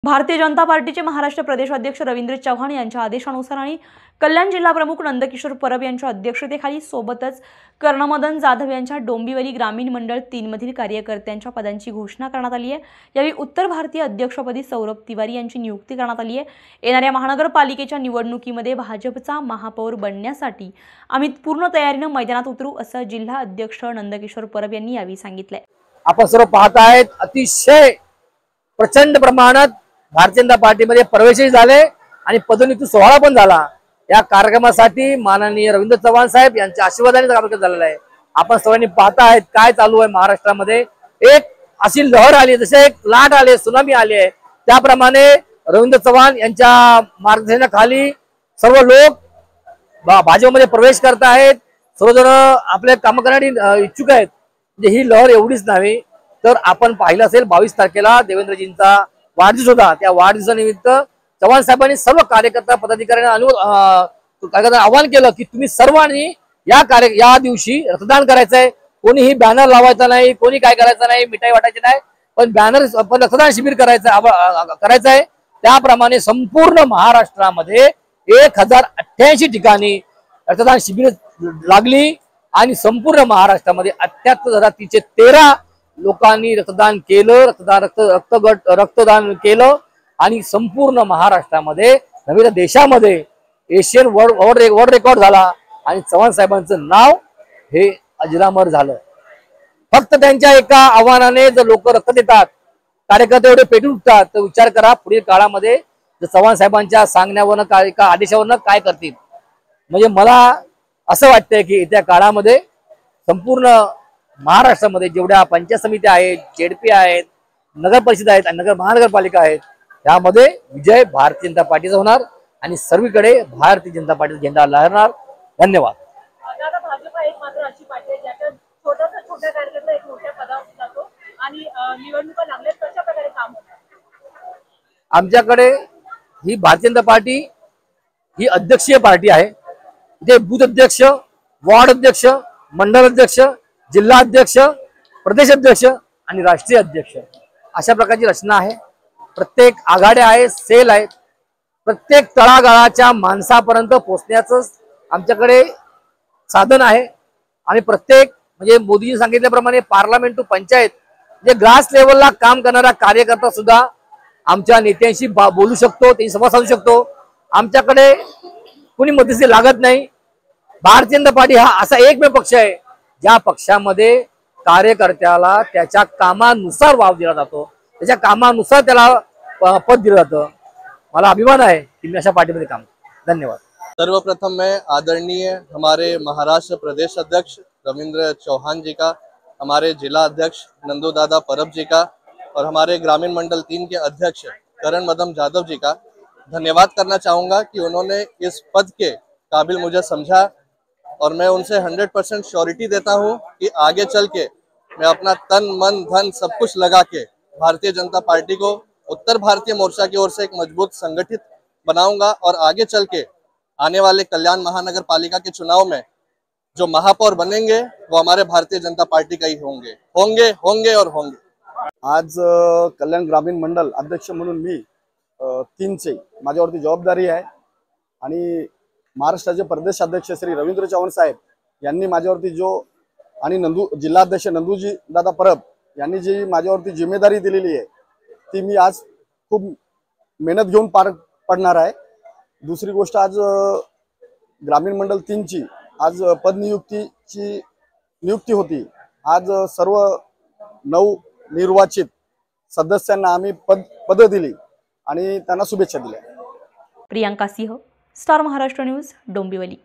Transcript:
भारतीय जनता पार्टीचे महाराष्ट्र प्रदेश अध्यक्ष रवींद्र चव्हाण यांच्या आदेशानुसार आणि कल्याण जिल्हा प्रमुख नंदकिशोर परब यांच्या अध्यक्षतेखाली सोबतच कर्णमदन जाधव यांच्या डोंबिवली ग्रामीण मंडळ 3 मधील कार्यकर्त्यांच्या पदांची घोषणा करण्यात आली आहे। यावेळी उत्तर भारतीय अध्यक्षपदी सौरभ तिवारी यांची नियुक्ती करण्यात आली आहे। येणाऱ्या महानगरपालिकेच्या निवडणुकीमध्ये भाजपचा महापौर बनण्यासाठी आम्ही पूर्ण तयारीने मैदानात उतरू असं जिल्हा अध्यक्ष नंदकिशोर परब यांनी यावेळी सांगितले। आपण सर्व पाहत आहेत अतिशय प्रचंड प्रमाणात भारतीय जनता पार्टीमध्ये प्रवेशही झाले आणि पदोन्नती सोहळा पण झाला। या कार्यक्रमासाठी माननीय रवींद्र चव्हाण साहेब यांच्या आशीर्वादाने कार्यक्रम झालेला आहे। आपण सर्वांनी पाहता आहेत काय चालू आहे महाराष्ट्रामध्ये। एक अशी लहर आली, जसे एक लाट आले, सुनामी आली आहे, त्याप्रमाणे रवींद्र चव्हाण यांच्या मार्गदर्शनाखाली सर्व लोक भाजपमध्ये प्रवेश करत आहेत। सर्वजण आपले काम करण्यासाठी इच्छुक आहेत। म्हणजे ही लहर एवढीच नव्हे तर आपण पाहिलं असेल 22 तारखेला देवेंद्रजींचा वाढदिवस होता। त्या वाढदिवसानिमित्त चव्हाण साहेबांनी सर्व कार्यकर्ता पदाधिकाऱ्यांना आवाहन केलं की तुम्ही सर्वांनी या दिवशी रक्तदान करायचंय। कोणीही बॅनर लावायचा नाही, कोणी काय करायचं नाही, मिठाई वाटायची नाही, पण रक्तदान शिबिर करायचंय। त्याप्रमाणे संपूर्ण महाराष्ट्रामध्ये 1088 ठिकाणी रक्तदान शिबिर लागली आणि संपूर्ण महाराष्ट्रामध्ये 78,313 लोकांनी रक्तदान केलं, रक्तदान केलं आणि संपूर्ण महाराष्ट्रामध्ये नव्हे देशामध्ये एशियन वर्ल्ड रेकॉर्ड झाला आणि चव्हाण साहेबांचं नाव हे अजरामर झालं। फक्त त्यांच्या एका आव्हानाने जर लोक रक्त देतात, कार्यकर्ते एवढे पेटून उठतात, तर विचार करा पुढील काळामध्ये जर चव्हाण साहेबांच्या सांगण्यावरनं एका आदेशावरनं काय करतील। म्हणजे मला असं वाटतंय की येत्या काळामध्ये संपूर्ण महाराष्ट्रामध्ये जेवढ्या पंचायत समित्या आहेत, जेडपी आहेत, नगर परिषद आहेत आणि महानगरपालिका आहेत, त्यामध्ये विजय भारतीय जनता पार्टीचा होणार आणि सर्वीकडे भारतीय जनता पार्टीचा झेंडा लहरणार। धन्यवाद। भाजप एक मात्र अशी पार्टी आहे ज्याच्यात छोट्या कार्यकर्ता एक मोठ्या पदावर जातो आणि निवडणुका लागल्यास कशा प्रकारे काम होतं। आमच्याकडे ही भारतीय जनता पार्टी ही अध्यक्षीय पार्टी आहे। जे बूथ अध्यक्ष, वार्ड अध्यक्ष, मंडल अध्यक्ष, जिल्हा अध्यक्ष, प्रदेश अध्यक्ष आणि राष्ट्रीय अध्यक्ष अशा प्रकारची रचना आहे। प्रत्येक आघाड्या आहेत, सेल आहेत, प्रत्येक तळागाळाच्या माणसापर्यंत पोहोचण्याचं आमच्याकडे साधन आहे। आणि प्रत्येक म्हणजे मोदीजी सांगितल्याप्रमाणे पार्लमेंट टू पंचायत जे ग्रास लेवलला काम करणारा कार्यकर्ता सुद्धा आमच्या नेत्यांशी बोलू शकतो, त्यांची संवाद साधू शकतो। आमच्याकडे कुणी मध्यस्थी लागत नाही। भारतीय जनता पार्टी हा असा एकमेव पक्ष आहे ज्या पक्षामध्ये कार्यकर्त्याला त्याच्या कामानुसार वाव दिला जातो, त्याच्या कामानुसार त्याला पद दिलं जातं। मला अभिमान आहे की मी अशा पार्टीमध्ये काम। धन्यवाद। सर्वप्रथम मैं आदरणीय हमारे महाराष्ट्र प्रदेश अध्यक्ष रविंद्र चौहान जी का, हमारे जिला अध्यक्ष नंदू दादा परब जी का और हमारे ग्रामीण मंडल 3 के अध्यक्ष करण मदन जाधव जी का धन्यवाद करना चाहूँगा कि उन्होंने इस पद के काबिल मुझे समझा और मैं उनसे 100% श्योरिटी देता हूँ कि आगे चल के मैं अपना तन मन धन सब कुछ लगा के भारतीय जनता पार्टी को उत्तर भारतीय मोर्चा की ओर से एक मजबूत संगठित बनाऊंगा और आगे चल के आने वाले कल्याण महानगर पालिका के चुनाव में जो महापौर बनेंगे वो हमारे भारतीय जनता पार्टी का ही होंगे और होंगे। आज कल्याण ग्रामीण मंडल अध्यक्ष म्हणून मी 3चे माझ्यावरती जबाबदारी आहे आणि महाराष्ट्राचे प्रदेश अध्यक्ष श्री रवींद्र चव्हाण साहेब यांनी माझ्यावरती आणि जिल्हा अध्यक्ष नंदूजी दादा परब यांनी जी माझ्यावरती जिम्मेदारी दिलेली आहे ती मी आज खूप मेहनत घेऊन पार पडणार आहे। दुसरी गोष्ट, आज ग्रामीण मंडल 3ची आज नियुक्ती होती। आज सर्व 9 निर्वाचित सदस्यांना आम्ही पद दिली आणि त्यांना शुभेच्छा दिल्या। प्रियांका सिंह, स्टार महाराष्ट्र न्यूज, डोंबिवली।